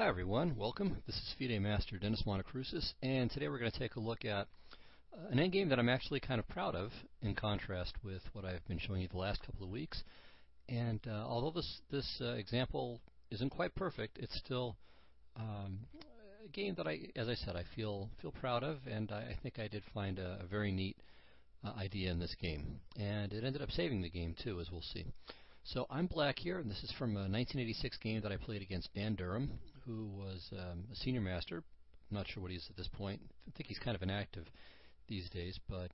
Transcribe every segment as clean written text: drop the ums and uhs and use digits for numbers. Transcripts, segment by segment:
Hi everyone, welcome. This is FIDE Master Dennis Monokroussos, and today we're going to take a look at an endgame that I'm actually kind of proud of, in contrast with what I've been showing you the last couple of weeks. And although this example isn't quite perfect, it's still a game that as I said, I feel proud of, and I think I did find a very neat idea in this game, and it ended up saving the game too, as we'll see. So I'm black here, and this is from a 1986 game that I played against Dan Durham, who was a senior master. I'm not sure what he is at this point. I think he's kind of inactive these days, but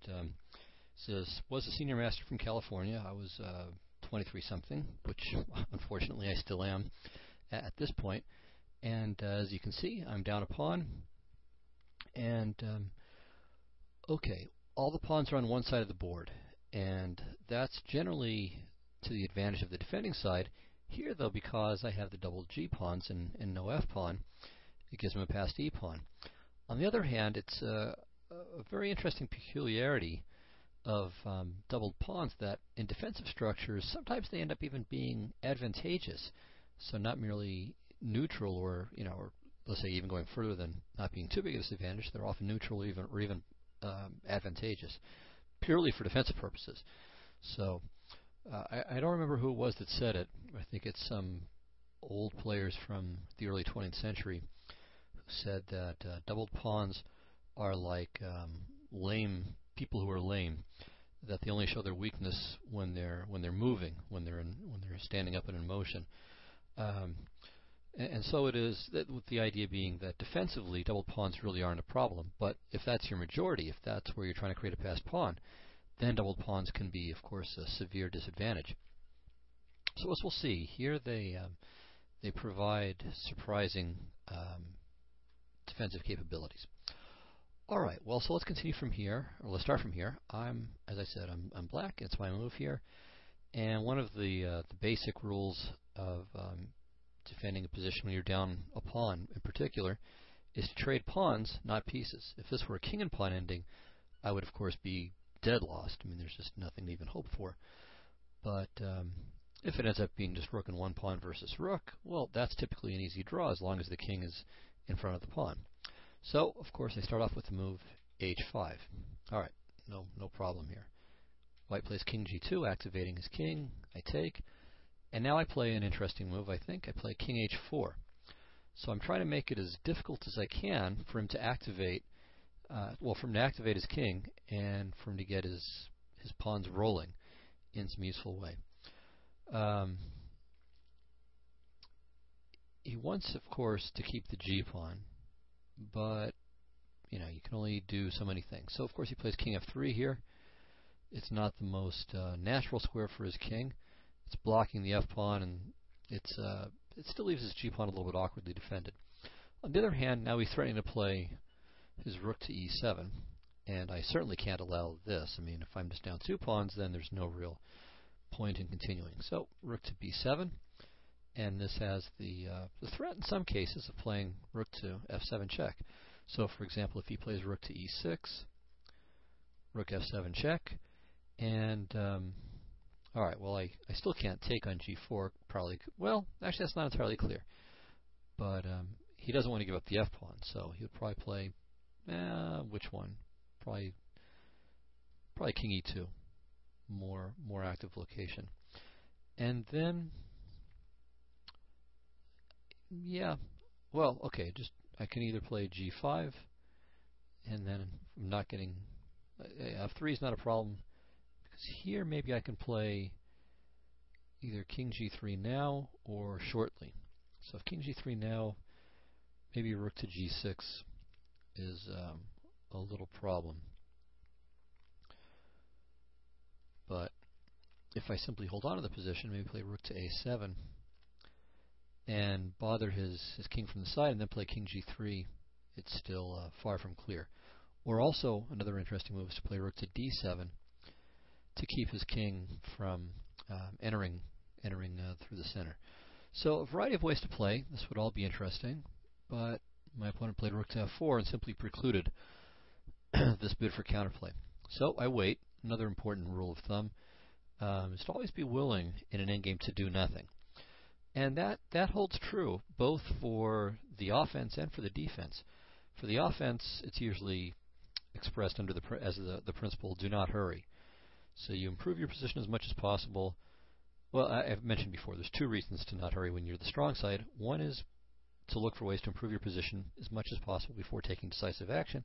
was a senior master from California. I was 23-something, which unfortunately I still am at this point. And as you can see, I'm down a pawn. And okay, all the pawns are on one side of the board, and that's generally to the advantage of the defending side. Here, though, because I have the double G pawns and no F pawn, it gives him a passed E pawn. On the other hand, it's a very interesting peculiarity of doubled pawns that in defensive structures, sometimes they end up even being advantageous. So not merely neutral, or let's say even going further than not being too big a disadvantage, they're often neutral or even advantageous, purely for defensive purposes. So I don't remember who it was that said it. I think it's some old players from the early 20th century who said that doubled pawns are like lame people who are lame, that they only show their weakness when they're moving, when they're standing up and in motion. And so it is, that with the idea being that defensively, doubled pawns really aren't a problem. But if that's your majority, if that's where you're trying to create a passed pawn, then doubled pawns can be, of course, a severe disadvantage. So as we'll see, here they provide surprising defensive capabilities. All right, well, so let's continue from here, or let's start from here. As I said, I'm black. It's my move here, and one of the basic rules of defending a position when you're down a pawn, in particular, is to trade pawns, not pieces. If this were a king and pawn ending, I would, of course, be dead lost. I mean, there's just nothing to even hope for. But if it ends up being just rook and one pawn versus rook, well, that's typically an easy draw as long as the king is in front of the pawn. So, of course, I start off with the move h5. All right, no problem here. White plays king g2, activating his king. I take. And now I play an interesting move, I think. I play king h4. So I'm trying to make it as difficult as I can for him to activate for him to activate his king, and for him to get his pawns rolling in some useful way. He wants, of course, to keep the G pawn, but you can only do so many things. So, of course, he plays king f3 here. It's not the most natural square for his king. It's blocking the f pawn, and it still leaves his G pawn a little bit awkwardly defended. On the other hand, now he's threatening to play his rook to e7, and I certainly can't allow this. I mean, if I'm just down 2 pawns, then there's no real point in continuing. So rook to b7, and this has the threat in some cases of playing rook to f7 check. So, for example, if he plays rook to e6, rook f7 check, and all right, well, I still can't take on g4. Probably, well, actually, that's not entirely clear. But he doesn't want to give up the f pawn, so he'll probably play. Which one? Probably king e2, more active location. And then, yeah, well, okay, I can either play g5, and then I'm not getting f3 is not a problem, because here maybe I can play either king g3 now or shortly. So if king g3 now, maybe rook to g6 is a little problem. But if I simply hold on to the position, maybe play rook to a7 and bother his king from the side, and then play king g3, it's still far from clear. Or also, another interesting move is to play rook to d7 to keep his king from entering through the center. So a variety of ways to play. This would all be interesting, but my opponent played rook to f4 and simply precluded this bid for counterplay. So I wait. Another important rule of thumb is to always be willing in an endgame to do nothing. And that holds true both for the offense and for the defense. For the offense, it's usually expressed under as the principle, do not hurry. So you improve your position as much as possible. Well, I've mentioned before, there's two reasons to not hurry when you're the strong side. One is to look for ways to improve your position as much as possible before taking decisive action.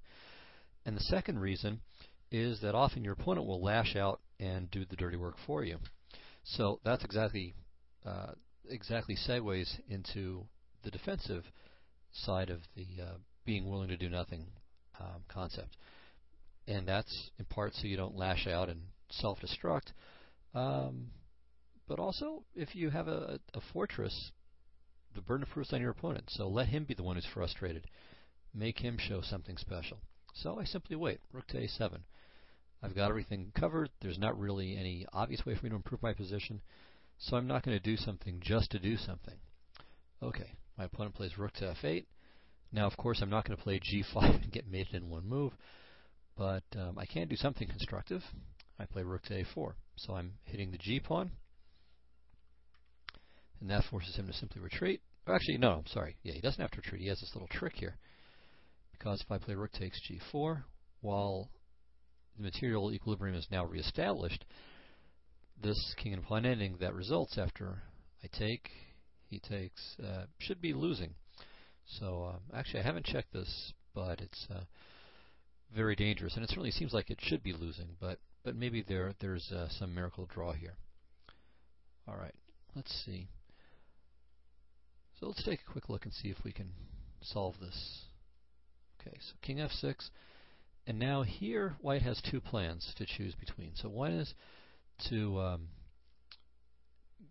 And the second reason is that often your opponent will lash out and do the dirty work for you. So that's exactly segues into the defensive side of the being willing to do nothing concept. And that's in part so you don't lash out and self-destruct. But also, if you have a fortress, the burden of proof is on your opponent. So let him be the one who's frustrated. Make him show something special. So I simply wait. Rook to a7. I've got everything covered. There's not really any obvious way for me to improve my position. So I'm not going to do something just to do something. Okay, my opponent plays rook to f8. Now, of course, I'm not going to play g5 and get mated in one move. But I can do something constructive. I play rook to a4. So I'm hitting the g-pawn. And that forces him to simply retreat. Or actually, no, I'm sorry. Yeah, he doesn't have to retreat. He has this little trick here. Because if I play rook takes g4, while the material equilibrium is now reestablished, this king and pawn ending that results after I take, he takes, should be losing. So actually, I haven't checked this, but it's very dangerous. And it certainly seems like it should be losing, but maybe there's some miracle draw here. All right, let's see. So let's take a quick look and see if we can solve this. Okay, so king f6. And now here, white has two plans to choose between. So one is to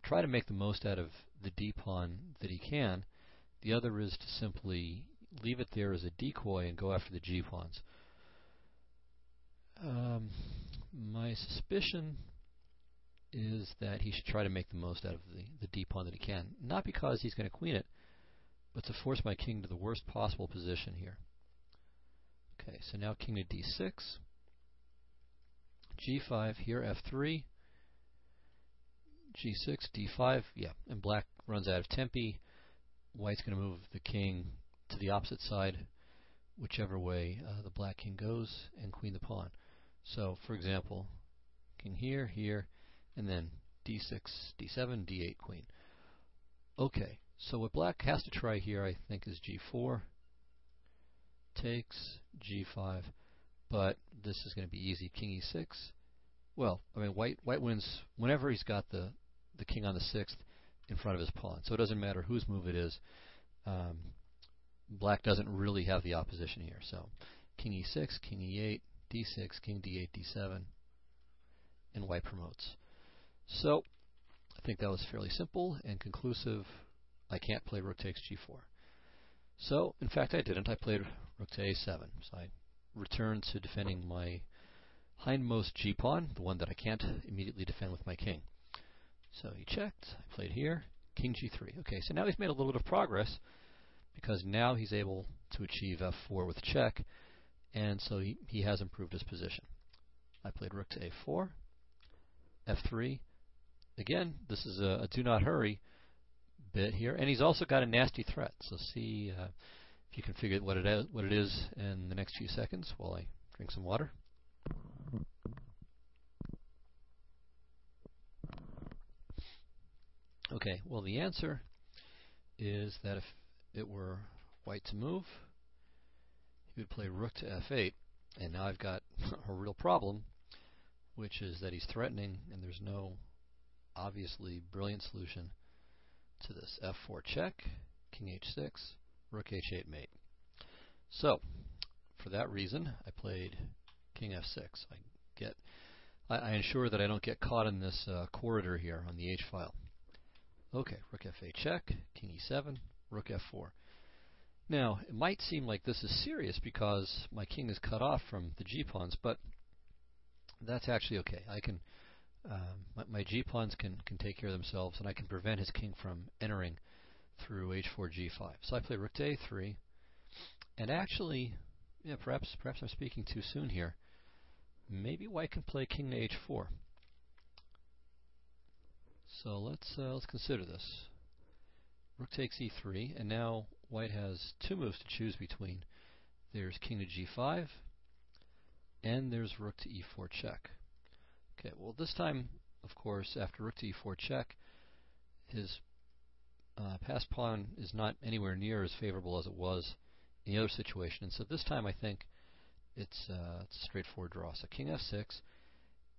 try to make the most out of the d-pawn that he can. The other is to simply leave it there as a decoy and go after the g-pawns. My suspicion is that he should try to make the most out of the d-pawn that he can. Not because he's going to queen it, but to force my king to the worst possible position here. Okay, so now king to d6, g5, here f3, g6, d5, yeah, and black runs out of tempi. White's going to move the king to the opposite side, whichever way the black king goes, and queen the pawn. So, for example, king here, here, and then d6, d7, d8, queen. Okay, so what black has to try here, I think, is g4, takes, g5, but this is going to be easy. King e6. Well, I mean, white wins whenever he's got the king on the 6th in front of his pawn. So it doesn't matter whose move it is. Black doesn't really have the opposition here. So king e6, king e8, d6, king d8, d7, and white promotes. So I think that was fairly simple and conclusive. I can't play rook takes g4. So, in fact, I didn't. I played rook to a7. So I returned to defending my hindmost g-pawn, the one that I can't immediately defend with my king. So he checked. I played here. King g3. Okay, so now he's made a little bit of progress because now he's able to achieve f4 with check, and so he has improved his position. I played rook to a4, f3. Again, this is a do not hurry bit here, and he's also got a nasty threat. So see if you can figure out what it is in the next few seconds while I drink some water. Okay, well the answer is that if it were white to move, he would play rook to f8, and now I've got a real problem, which is that he's threatening, and there's no obviously brilliant solution to this. f4 check, king h6, rook h8 mate. So, for that reason, I played king f6. I ensure that I don't get caught in this corridor here on the h file. Okay, rook f8 check, king e7, rook f4. Now, it might seem like this is serious because my king is cut off from the g-pawns, but that's actually okay. I can my g-pawns can take care of themselves, and I can prevent his king from entering through h4, g5. So I play rook to a3, and actually, yeah, perhaps I'm speaking too soon here. Maybe white can play king to h4. So let's consider this. rook takes e3, and now white has two moves to choose between. There's king to g5, and there's rook to e4 check. Okay, well this time, of course, after rook to e4 check, his passed pawn is not anywhere near as favorable as it was in the other situation. And so this time I think it's a straightforward draw. So king f6,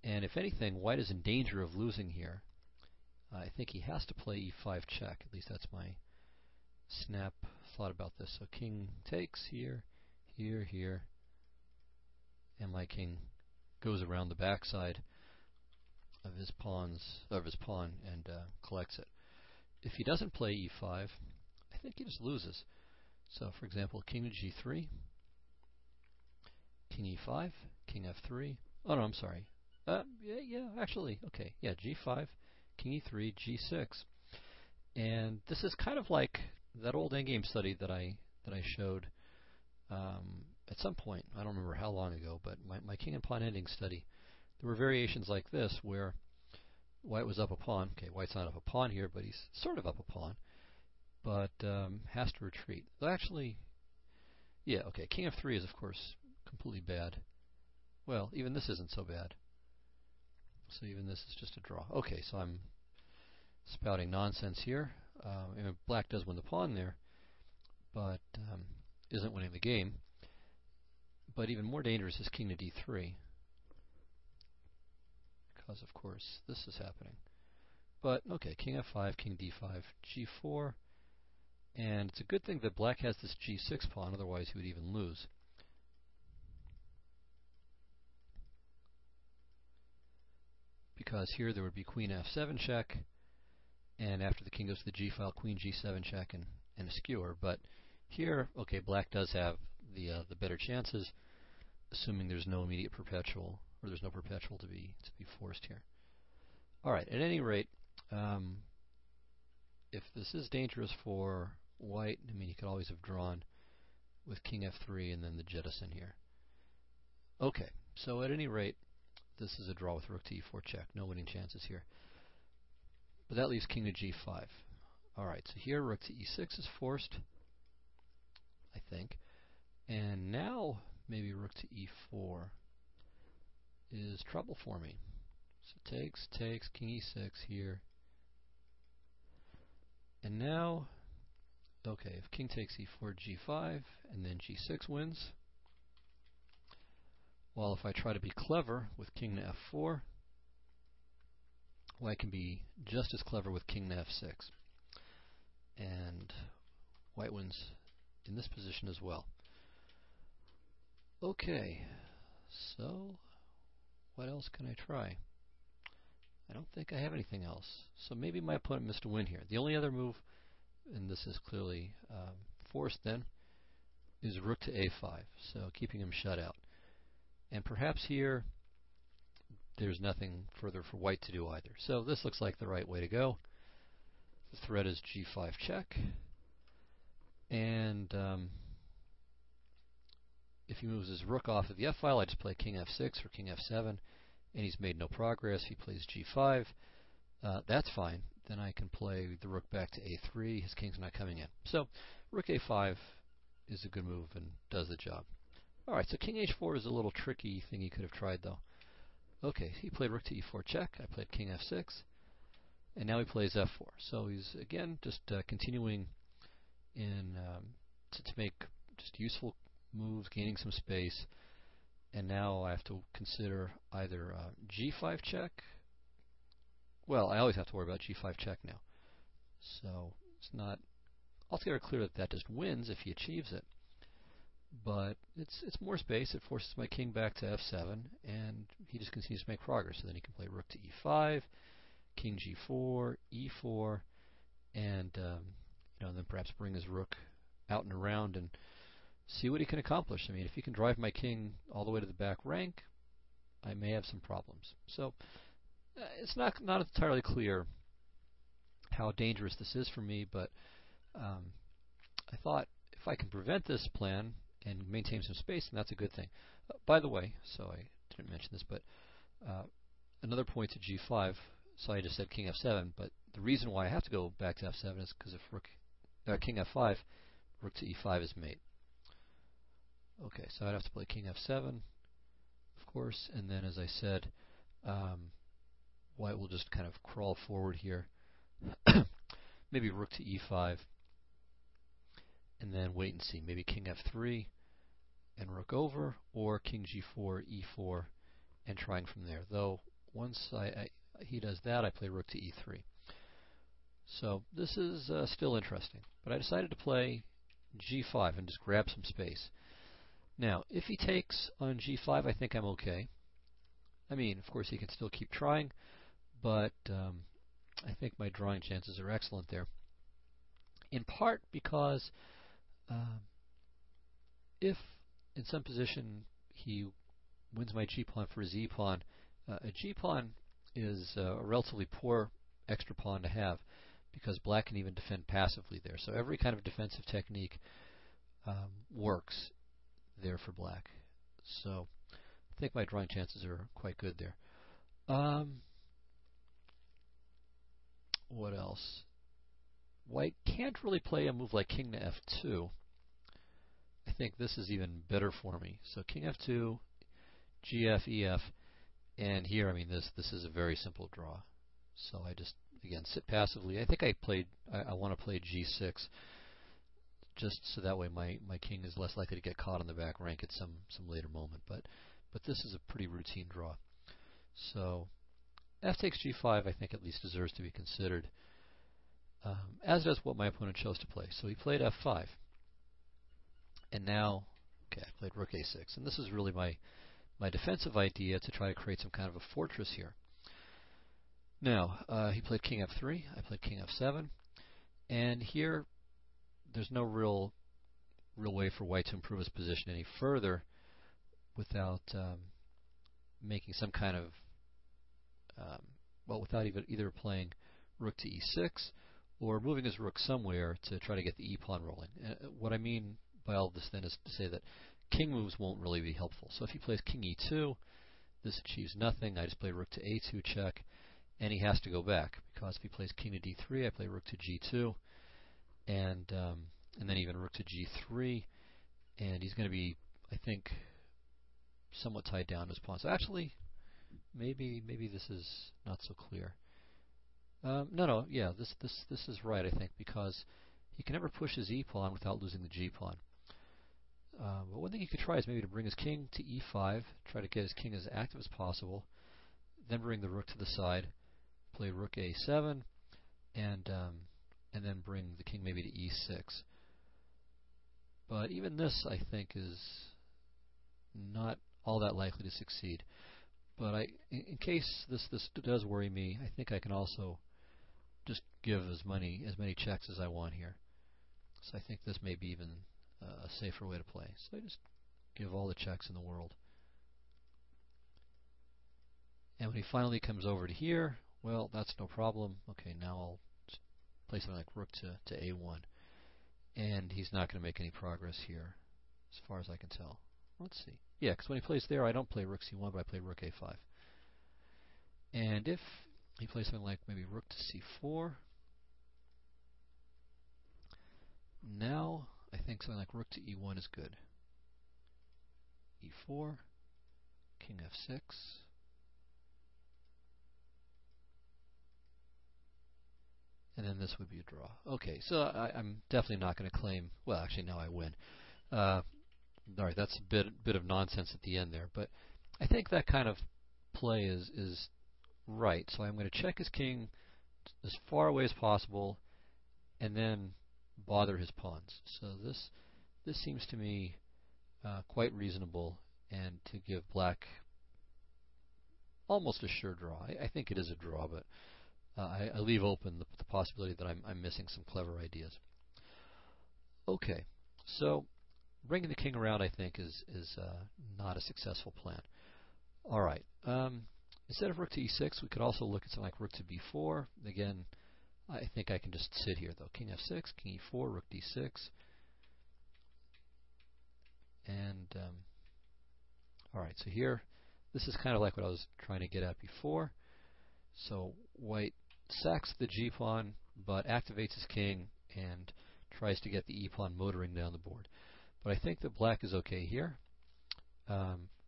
and if anything, white is in danger of losing here. I think he has to play e5 check. At least that's my snap thought about this. So king takes here, here, here, and my king goes around the backside of his pawn and collects it. If he doesn't play e5, I think he just loses. So, for example, king to g3, king e5, king f3. Oh no, I'm sorry. Actually, okay, yeah, g5, king e3, g6, and this is kind of like that old endgame study that I showed at some point. I don't remember how long ago, but my king and pawn ending study. There were variations like this where white was up a pawn. Okay, white's not up a pawn here, but he's sort of up a pawn, but has to retreat. Well, actually, yeah, okay, king f3 is of course completely bad. Well, even this isn't so bad. So even this is just a draw. Okay, so I'm spouting nonsense here. Black does win the pawn there, but isn't winning the game. But even more dangerous is king to d3, because of course this is happening. But okay, king f5, king d5, g4, and it's a good thing that black has this g6 pawn, otherwise he would even lose. Because here there would be queen f7 check, and after the king goes to the g file, queen g7 check and a skewer. But here, okay, black does have the better chances, assuming there's no immediate perpetual, or there's no perpetual to be forced here. All right. At any rate, if this is dangerous for white, I mean, he could always have drawn with king f3 and then the jettison here. Okay. So at any rate, this is a draw with rook to e4 check. No winning chances here. But that leaves king to g5. All right. So here, rook to e6 is forced, I think. And now maybe rook to e4 is trouble for me. So takes, king e6 here. And now, okay, if king takes e4, g5, and then g6 wins. While if I try to be clever with king to f4, white can be just as clever with king to f6. And white wins in this position as well. Okay, so what else can I try? I don't think I have anything else. So maybe my opponent missed a win here. The only other move, and this is clearly forced then, is rook to a5, so keeping him shut out. And perhaps here there's nothing further for white to do either. So this looks like the right way to go. The threat is g5 check. And if he moves his rook off of the f-file, I just play king f6 or king f7, and he's made no progress. He plays g5. That's fine. Then I can play the rook back to a3. His king's not coming in. So rook a5 is a good move and does the job. All right, so king h4 is a little tricky thing he could have tried, though. Okay, he played rook to e4 check. I played king f6, and now he plays f4. So he's, again, just continuing in to make just useful moves, gaining some space. And now I have to consider either g5 check. Well, I always have to worry about g5 check now. So it's not altogether clear that that just wins if he achieves it. But it's more space. It forces my king back to f7, and he just continues to make progress. So then he can play rook to e5, king g4, e4, and then perhaps bring his rook out and around and see what he can accomplish. I mean, if he can drive my king all the way to the back rank, I may have some problems. So it's not entirely clear how dangerous this is for me, but I thought if I can prevent this plan and maintain some space, then that's a good thing. By the way, so I didn't mention this, but another point to g5, so I just said king f7, but the reason why I have to go back to f7 is because if rook king f5, rook to e5 is mate. Okay, so I'd have to play king f7, of course, and then as I said, white will just kind of crawl forward here. Maybe rook to e5, and then wait and see. Maybe king f3 and rook over, or king g4, e4, and trying from there. Though once he does that, I play rook to e3. So this is still interesting. But I decided to play g5 and just grab some space. Now, if he takes on g5, I think I'm okay. I mean, of course, he can still keep trying, but I think my drawing chances are excellent there. In part because if in some position he wins my g-pawn for his e-pawn, a g-pawn is a relatively poor extra pawn to have because black can even defend passively there. So every kind of defensive technique works there for black. So I think my drawing chances are quite good there. What else? White can't really play a move like king to f2. I think this is even better for me. So king f2, gf, ef, and here, I mean, this is a very simple draw. So I just, again, sit passively. I think I want to play g6, just so that way my king is less likely to get caught on the back rank at some later moment. But this is a pretty routine draw. So f takes g5, I think at least deserves to be considered, as does what my opponent chose to play. So he played f5. And now, okay, I played rook a6. And this is really my defensive idea to try to create some kind of a fortress here. Now, he played king f3. I played king f7. And here, there's no real way for white to improve his position any further without making some kind of, without either playing rook to e6 or moving his rook somewhere to try to get the e-pawn rolling. What I mean by all of this then is to say that king moves won't really be helpful. So if he plays king e2, this achieves nothing. I just play rook to a2 check, and he has to go back, because if he plays king to d3, I play rook to g2, and then even rook to g3, and he's going to be, I think, somewhat tied down to his pawn. So actually, maybe this is not so clear. Yeah, this is right, I think, because he can never push his e-pawn without losing the g-pawn. But one thing he could try is maybe to bring his king to e5, try to get his king as active as possible, then bring the rook to the side, play rook a7, and then bring the king maybe to e6. But even this, I think, is not all that likely to succeed. But in case this does worry me, I think I can also just give as many checks as I want here. So I think this may be even a safer way to play. So I just give all the checks in the world. And when he finally comes over to here, well, that's no problem. Okay, now I'll just play something like rook to a1. And he's not going to make any progress here, as far as I can tell. Let's see. Yeah, because when he plays there, I don't play rook c1, but I play rook a5. And if he plays something like maybe rook to c4, now I think something like rook to e1 is good. e4, king f6. And then this would be a draw. Okay, so I'm definitely not going to claim. Well, actually, now I win. All right, that's a bit of nonsense at the end there, but I think that kind of play is right. So I'm going to check his king as far away as possible, and then bother his pawns. So this seems to me quite reasonable, and to give black almost a sure draw. I think it is a draw, but I leave open the possibility that I'm missing some clever ideas. Okay, so bringing the king around, I think, is not a successful plan. All right. Instead of rook to e6, we could also look at something like rook to b4. Again, I think I can just sit here, though. King f6, king e4, rook d6. And, all right, so here, this is kind of like what I was trying to get at before. So white sacks the g-pawn, but activates his king and tries to get the e-pawn motoring down the board. But I think that black is okay here.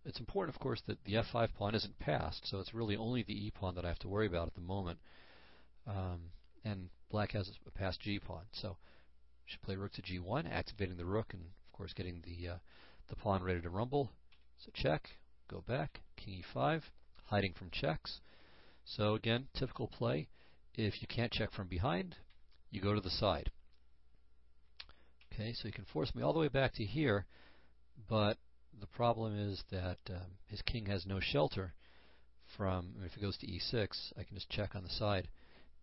It's important, of course, that the f5 pawn isn't passed, so it's really only the e-pawn that I have to worry about at the moment. And black has a passed g-pawn, so should play rook to g1, activating the rook, and of course getting the pawn ready to rumble. So check, go back, king e5, hiding from checks. So again, typical play. If you can't check from behind, you go to the side. Okay, so you can force me all the way back to here, but the problem is that his king has no shelter from, if it goes to e6, I can just check on the side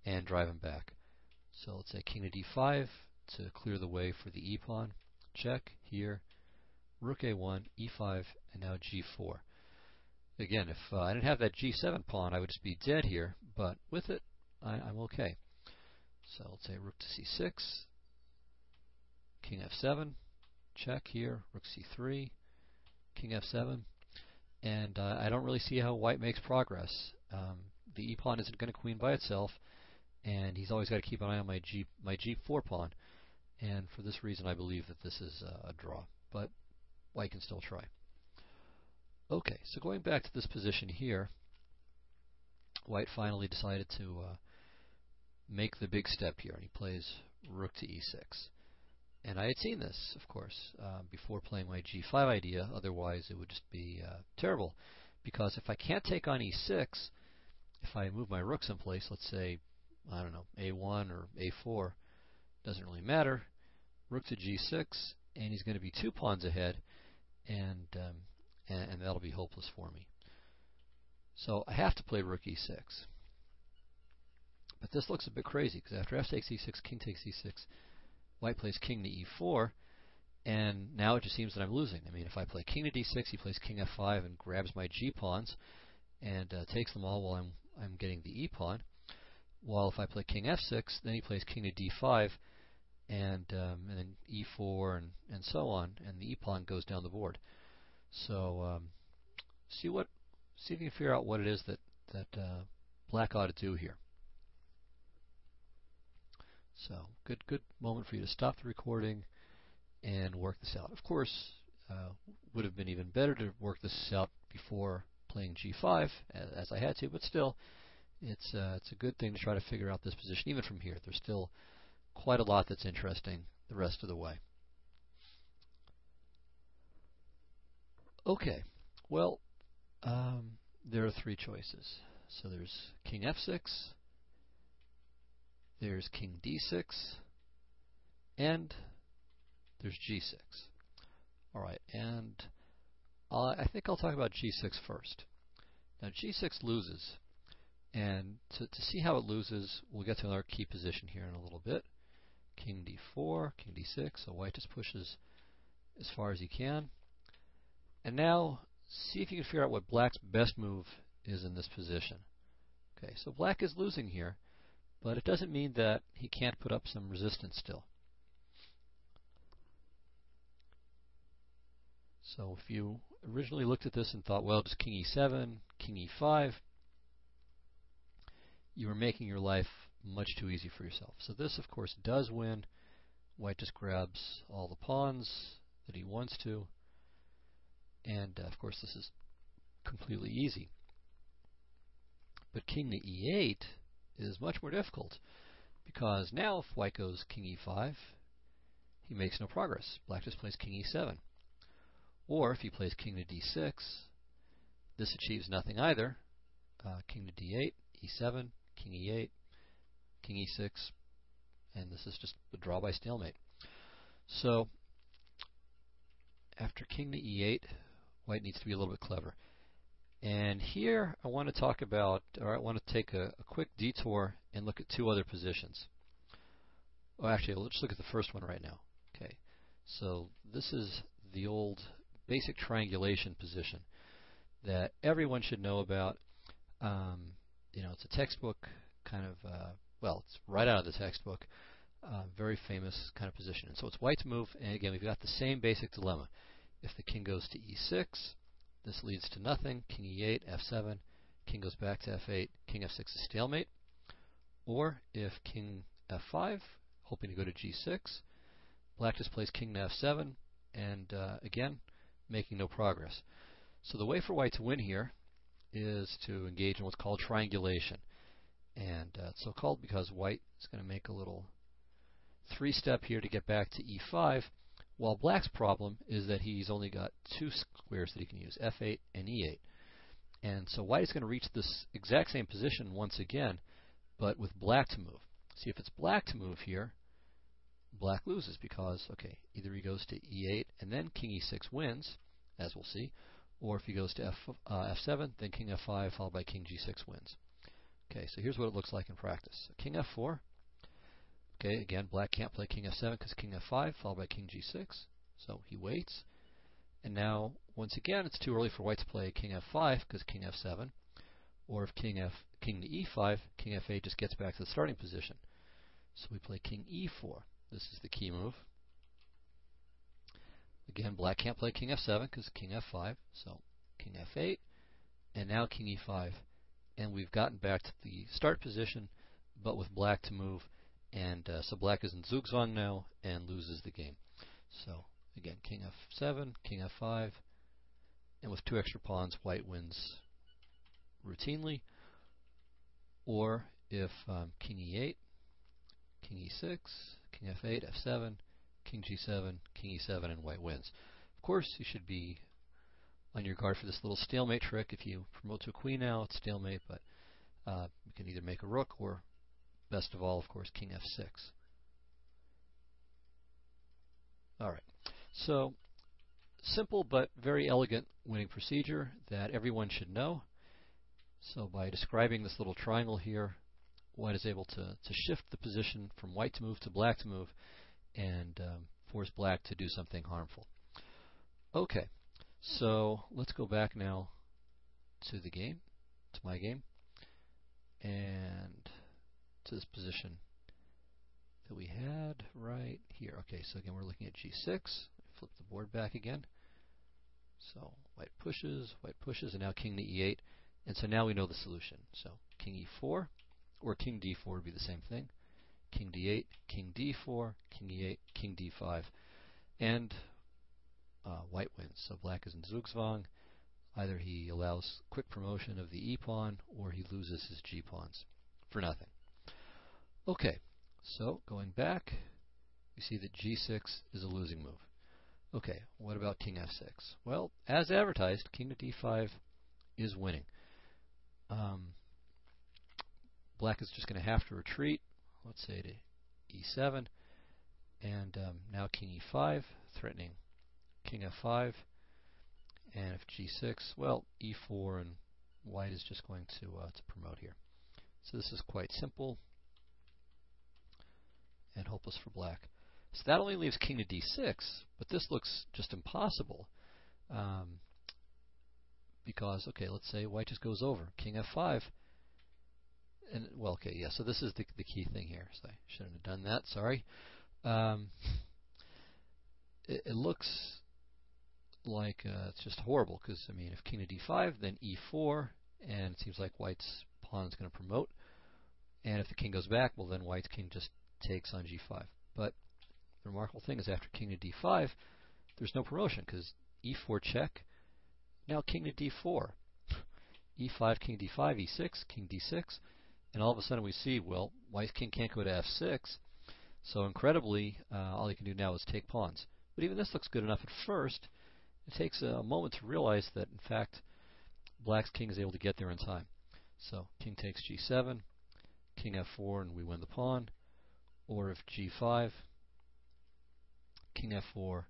and drive him back. So let's say king to d5 to clear the way for the e-pawn. Check here, rook a1, e5, and now g4. Again, if I didn't have that g7 pawn, I would just be dead here, but with it, I'm okay. So let's say rook to c6, king f7, check here, rook c3, king f7, and I don't really see how white makes progress. The e-pawn isn't going to queen by itself, and he's always got to keep an eye on my g4 pawn, and for this reason I believe that this is a draw, but white can still try. Okay, so going back to this position here, white finally decided to make the big step here, and he plays rook to e6. And I had seen this, of course, before playing my g5 idea, otherwise it would just be terrible. Because if I can't take on e6, if I move my rook someplace, let's say, I don't know, a1 or a4, doesn't really matter, rook to g6, and he's going to be 2 pawns ahead, and that'll be hopeless for me. So I have to play rook e6. But this looks a bit crazy, because after f takes e6, king takes e6, white plays king to e4, and now it just seems that I'm losing. I mean, if I play king to d6, he plays king f5 and grabs my g-pawns and takes them all while I'm getting the e-pawn. While if I play king f6, then he plays king to d5 and then e4 and so on, and the e-pawn goes down the board. So see if you can figure out what it is that black ought to do here. So good moment for you to stop the recording and work this out. Of course, would have been even better to work this out before playing g5, as I had to, but still, it's a good thing to try to figure out this position even from here. There's still quite a lot that's interesting the rest of the way. Okay, well, there are 3 choices. So there's king f6, there's king d6, and there's g6. Alright, and I think I'll talk about g6 first. Now g6 loses, and to see how it loses, we'll get to another key position here in a little bit. King d4, king d6, so white just pushes as far as he can. And now, see if you can figure out what black's best move is in this position. Okay, so black is losing here, but it doesn't mean that he can't put up some resistance still. So if you originally looked at this and thought, well, just king e7, king e5, you were making your life much too easy for yourself. So this, of course, does win. White just grabs all the pawns that he wants to. And, of course, this is completely easy. But king to e8 is much more difficult, because now if white goes king e5, he makes no progress. Black just plays king e7. Or if he plays king to d6, this achieves nothing either. King to d8, e7, king e8, king e6, and this is just a draw by stalemate. So after king to e8, white needs to be a little bit clever. And here I want to talk about, or I want to take a quick detour and look at 2 other positions. Oh, actually, let's look at the first one right now. Okay, so this is the old basic triangulation position that everyone should know about. It's a textbook kind of, well, it's right out of the textbook, very famous kind of position. And so it's white's move, and again, we've got the same basic dilemma. If the king goes to e6, this leads to nothing. King e8, f7, king goes back to f8, king f6 is stalemate. Or if king f5, hoping to go to g6, black just plays king to f7, and again, making no progress. So the way for white to win here is to engage in what's called triangulation. And it's so called because white is going to make a little three-step here to get back to e5, while black's problem is that he's only got two squares that he can use, f8 and e8. And so white is going to reach this exact same position once again, but with black to move. See, if it's black to move here, black loses because, okay, either he goes to e8 and then king e6 wins, as we'll see, or if he goes to f7, then king f5 followed by king g6 wins. Okay, so here's what it looks like in practice. So king f4. Okay, again, black can't play king f7 because king f5 followed by king g6. So he waits. And now, once again, it's too early for white to play king f5 because king f7. Or if king to e5, king f8 just gets back to the starting position. So we play king e4. This is the key move. Again, black can't play king f7 because king f5. So king f8. And now king e5. And we've gotten back to the start position, but with black to move. And so black is in Zugzwang now and loses the game. So again, king f7, king f5, and with two extra pawns, white wins routinely. Or if king e8, king e6, king f8, f7, king g7, king e7, and white wins. Of course, you should be on your guard for this little stalemate trick. If you promote to a queen now, it's stalemate, but you can either make a rook or, best of all, of course, king f6. Alright, so simple but very elegant winning procedure that everyone should know. So by describing this little triangle here, white is able to shift the position from white to move to black to move and force black to do something harmful. Okay, so let's go back now to the game, to my game, and to this position that we had right here. Okay, so again we're looking at g6. Flip the board back again. So white pushes, and now king to e8. And so now we know the solution. So king e4, or king d4 would be the same thing. King d8, king d4, king e8, king d5. And white wins. So black is in Zugzwang. Either he allows quick promotion of the e-pawn, or he loses his g-pawns for nothing. Okay, so going back, you see that g6 is a losing move. Okay, what about king f6? Well, as advertised, king to d5 is winning. Black is just going to have to retreat, let's say to e7, and now king e5, threatening king f5, and if g6, well, e4, and white is just going to promote here. So this is quite simple and hopeless for black. So that only leaves king to d6, but this looks just impossible. Because, okay, let's say white just goes over. King f5. And, well, okay, yeah, so this is the key thing here. So I shouldn't have done that, sorry. It looks like it's just horrible, because, I mean, if king to d5, then e4, and it seems like white's pawn is going to promote. And if the king goes back, well, then white's king just takes on g5. But the remarkable thing is after king to d5, there's no promotion, because e4 check. Now king to d4, e5, king d5, e6, king d6, and all of a sudden we see, well, white's king can't go to f6, so incredibly, all he can do now is take pawns. But even this looks good enough at first. It takes a moment to realize that, in fact, black's king is able to get there in time. So king takes g7, king f4, and we win the pawn. Or if g5, king f4,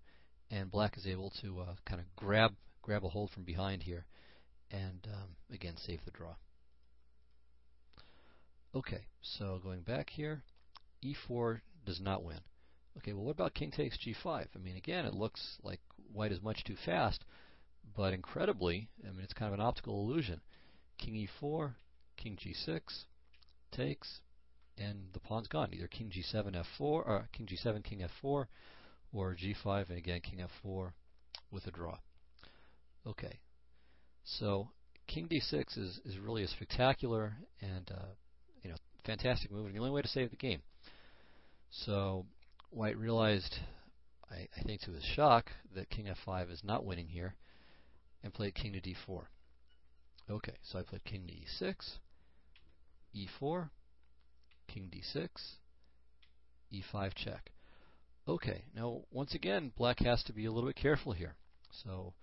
and black is able to kind of grab a hold from behind here and again save the draw. Okay, so going back here, e4 does not win. Okay, well what about king takes g5? I mean, again, it looks like white is much too fast, but incredibly, I mean, it's kind of an optical illusion. King e4, king g6, takes, and the pawn's gone. Either king g7 f4, or king g7 king f4, or g5 and again king f4 with a draw. Okay, so king d6 is really a spectacular and fantastic move, and the only way to save the game. So white realized I think to his shock, that king f5 is not winning here, and played king to d4. Okay, so I played king to e6, e4, king d6, e5 check. Okay, now once again, black has to be a little bit careful here. So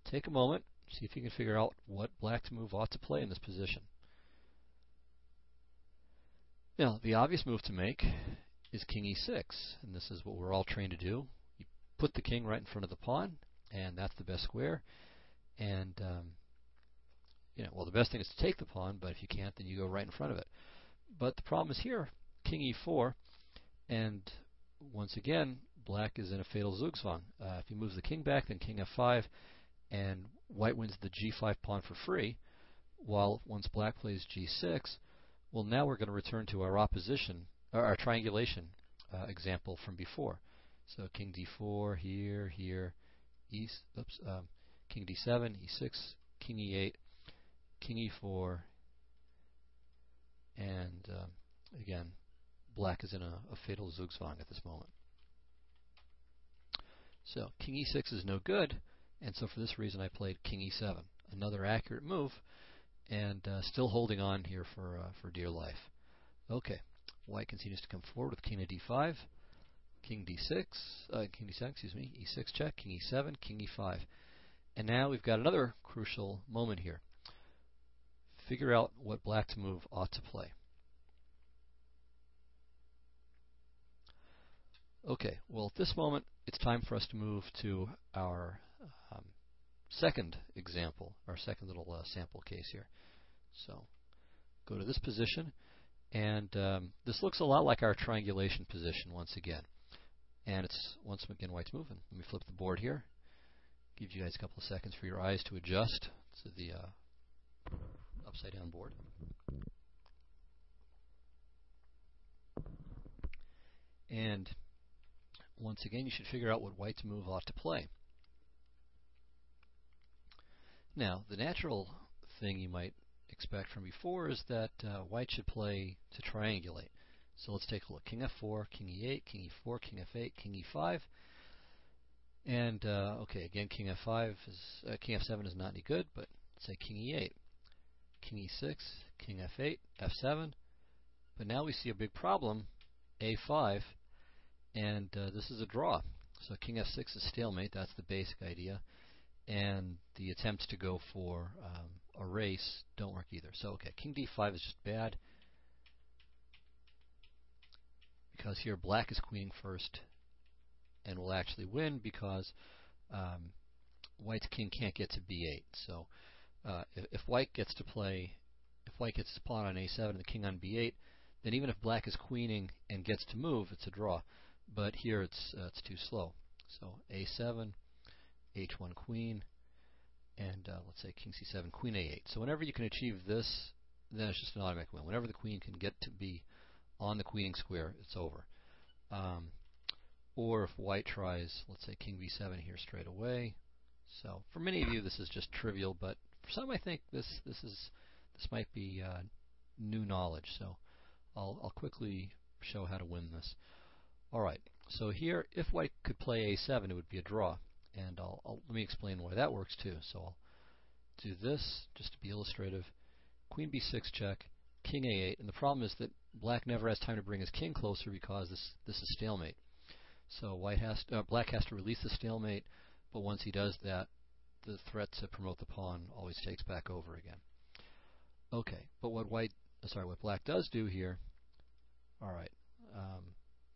take a moment, see if you can figure out what black's move ought to play in this position. Now, the obvious move to make is king e6, and this is what we're all trained to do. You put the king right in front of the pawn, and that's the best square. And well, the best thing is to take the pawn, but if you can't, then you go right in front of it. But the problem is here, king e4, and once again, black is in a fatal zugzwang. If he moves the king back, then king f5, and white wins the g5 pawn for free, while once black plays g6, well, now we're going to return to our opposition, or our triangulation example from before. So king d4, here, king d7, e6, king e8, king e4, and again, black is in a fatal zugzwang at this moment. So king e6 is no good, and so for this reason I played king e7, another accurate move, and still holding on here for dear life. Okay, white continues to come forward with king to d5, king d6, king d7, excuse me, e6 check, king e7, king e5. And now we've got another crucial moment here. Figure out what black's move ought to play. Okay, well at this moment it's time for us to move to our second example, our second little sample case here. So go to this position, and this looks a lot like our triangulation position once again. And it's once again white's moving. Let me flip the board here. Give you guys a couple of seconds for your eyes to adjust to the upside down board. And once again, you should figure out what white's move ought to play. Now, the natural thing you might expect from before is that white should play to triangulate. So let's take a look. King f4, king e8, king e4, king f8, king e5. And okay, again, king f5 is king f7 is not any good, but let's say king e8, king e6, king f8, f7. But now we see a big problem, a5, and this is a draw. So king f6 is stalemate. That's the basic idea. And the attempts to go for a race don't work either. So okay, king d5 is just bad, because here black is queening first and will actually win because white's king can't get to b8. So if white gets to play, if white gets his pawn on a7 and the king on b8, then even if black is queening and gets to move, it's a draw. But here it's too slow. So a7, h1 queen, and let's say king c7, queen a8. So whenever you can achieve this, then it's just an automatic win. Whenever the queen can get to be on the queening square, it's over. Or if white tries, let's say king b7 here straight away. So for many of you, this is just trivial, but for some, I think this might be new knowledge. So I'll quickly show how to win this. All right. So here, if white could play a7, it would be a draw, and let me explain why that works too. So I'll do this just to be illustrative. Queen b6 check, king a8, and the problem is that black never has time to bring his king closer because this is stalemate. So black has to release the stalemate, but once he does that, the threat to promote the pawn always takes back over again. Okay, but what black does do here, all right,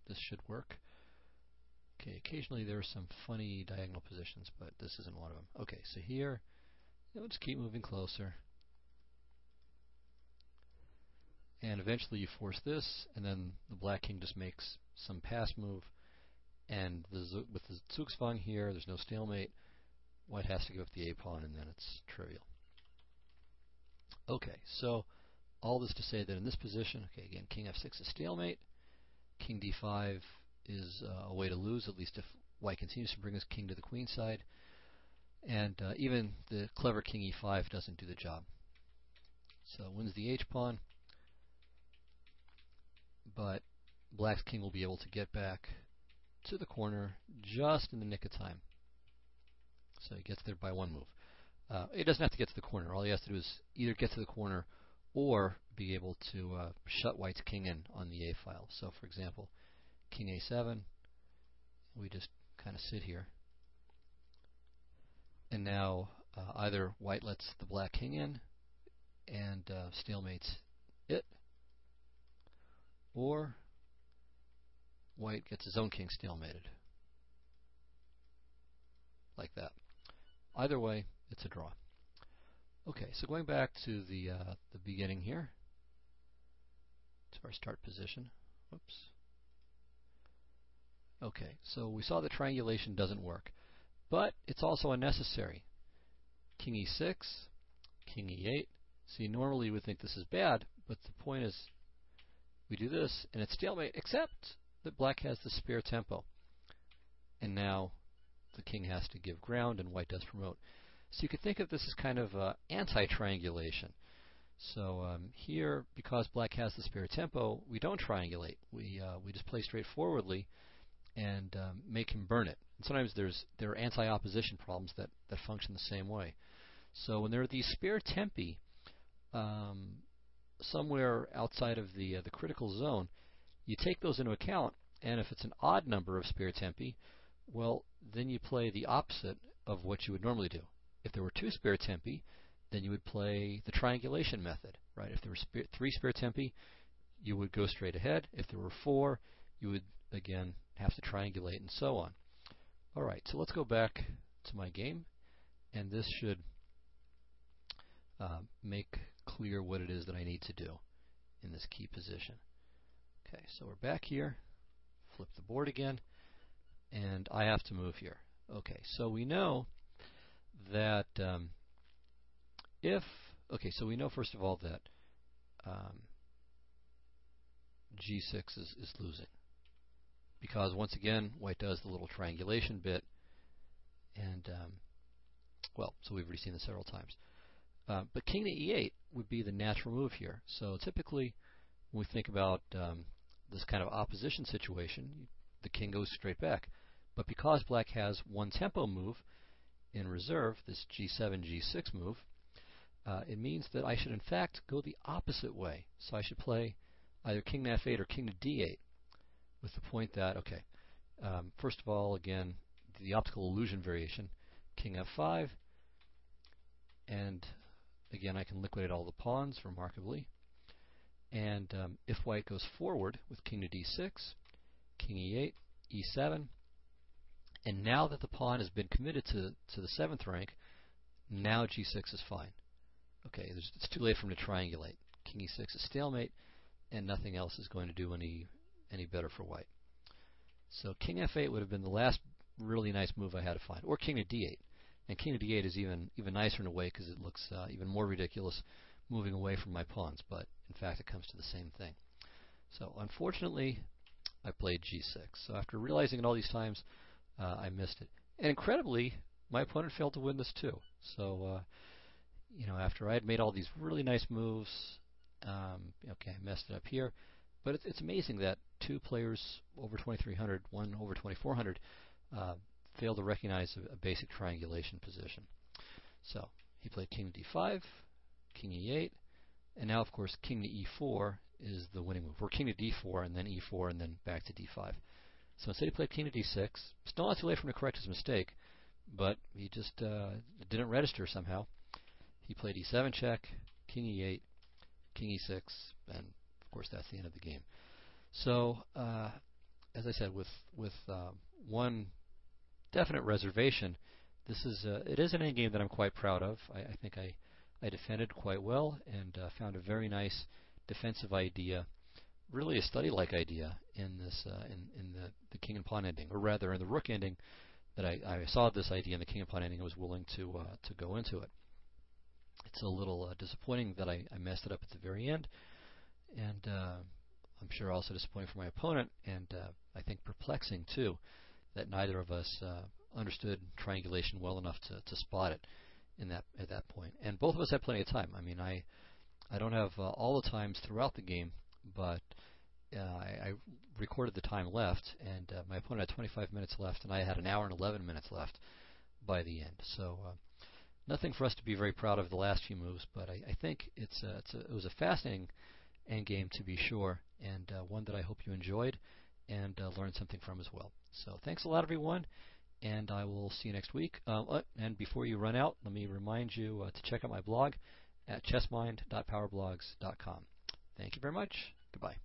this should work. Okay, occasionally there are some funny diagonal positions, but this isn't one of them. Okay, so here, we'll just keep moving closer. And eventually you force this, and then the black king just makes some pass move. And with the zugzwang here, there's no stalemate. White has to give up the a-pawn, and then it's trivial. Okay, so all this to say that in this position, okay, again, king f6 is stalemate. King d5 is a way to lose, at least if white continues to bring his king to the queen side. And even the clever king e5 doesn't do the job. So wins the h-pawn, but black's king will be able to get back to the corner just in the nick of time. So he gets there by one move. It doesn't have to get to the corner. All he has to do is either get to the corner or be able to shut white's king in on the A file. So, for example, king A7, we just kind of sit here. And now either white lets the black king in and stalemates it, or white gets his own king stalemated. Like that. Either way, it's a draw. Okay, so going back to the beginning here, to our start position. Whoops. Okay, so we saw that triangulation doesn't work, but it's also unnecessary. King E6, King E8. See, normally you would think this is bad, but the point is we do this and it's stalemate, except that black has the spare tempo. And now the king has to give ground and white does promote. So you could think of this as kind of anti-triangulation. So here, because black has the spare tempo, we don't triangulate. We just play straightforwardly and make him burn it. And sometimes there are anti-opposition problems that function the same way. So when there are these spare tempi somewhere outside of the critical zone, you take those into account, and if it's an odd number of spare tempi, well, then you play the opposite of what you would normally do. If there were 2 spare tempi, then you would play the triangulation method, right? If there were 3 spare tempi, you would go straight ahead. If there were 4, you would, again, have to triangulate and so on. All right, so let's go back to my game, and this should make clear what it is that I need to do in this key position. Okay, so we're back here. Flip the board again, and I have to move here. Okay, so we know that so we know first of all that G6 is losing, because once again white does the little triangulation bit, and so we've already seen this several times. But king to E8 would be the natural move here. So typically when we think about this kind of opposition situation, the king goes straight back. But because black has one tempo move in reserve, this G7, G6 move, it means that I should in fact go the opposite way. So I should play either king to F8 or king to D8, with the point that, okay, first of all, again, the optical illusion variation, king F5, and again I can liquidate all the pawns remarkably. And if white goes forward with king to D6, king E8, E7, and now that the pawn has been committed to the 7th rank, now G6 is fine. Okay, it's too late for him to triangulate. King E6 is stalemate, and nothing else is going to do any better for white. So king F8 would have been the last really nice move I had to find, or king to D8. And king to D8 is even nicer in a way because it looks even more ridiculous moving away from my pawns, but in fact it comes to the same thing. So unfortunately, I played G6. So after realizing it all these times, I missed it. And incredibly, my opponent failed to win this too. So after I had made all these really nice moves, okay, I messed it up here. But it's amazing that 2 players over 2300, one over 2400, failed to recognize a basic triangulation position. So he played king to D5, king E8, and now of course king to E4 is the winning move. Or king to D4 and then E4 and then back to D5. So instead he played king to D6. Still not too late for him to correct his mistake, but he just didn't register somehow. He played E7 check, king E8, king E6, and of course that's the end of the game. So as I said, with one definite reservation, it is an endgame that I'm quite proud of. I think I defended quite well and found a very nice defensive idea, really a study-like idea in this in the king and pawn ending, or rather in the rook ending. That I saw this idea in the king and pawn ending. I was willing to go into it. It's a little disappointing that I messed it up at the very end, and I'm sure also disappointing for my opponent, and I think perplexing too, that neither of us understood triangulation well enough to spot it at that point. And both of us had plenty of time. I mean, I don't have all the times throughout the game, but I recorded the time left, and my opponent had 25 minutes left, and I had an hour and 11 minutes left by the end. So nothing for us to be very proud of the last few moves, but I think it was a fascinating endgame to be sure, and one that I hope you enjoyed and learned something from as well. So thanks a lot, everyone, and I will see you next week. And before you run out, let me remind you to check out my blog at chessmind.powerblogs.com. Thank you very much. Goodbye.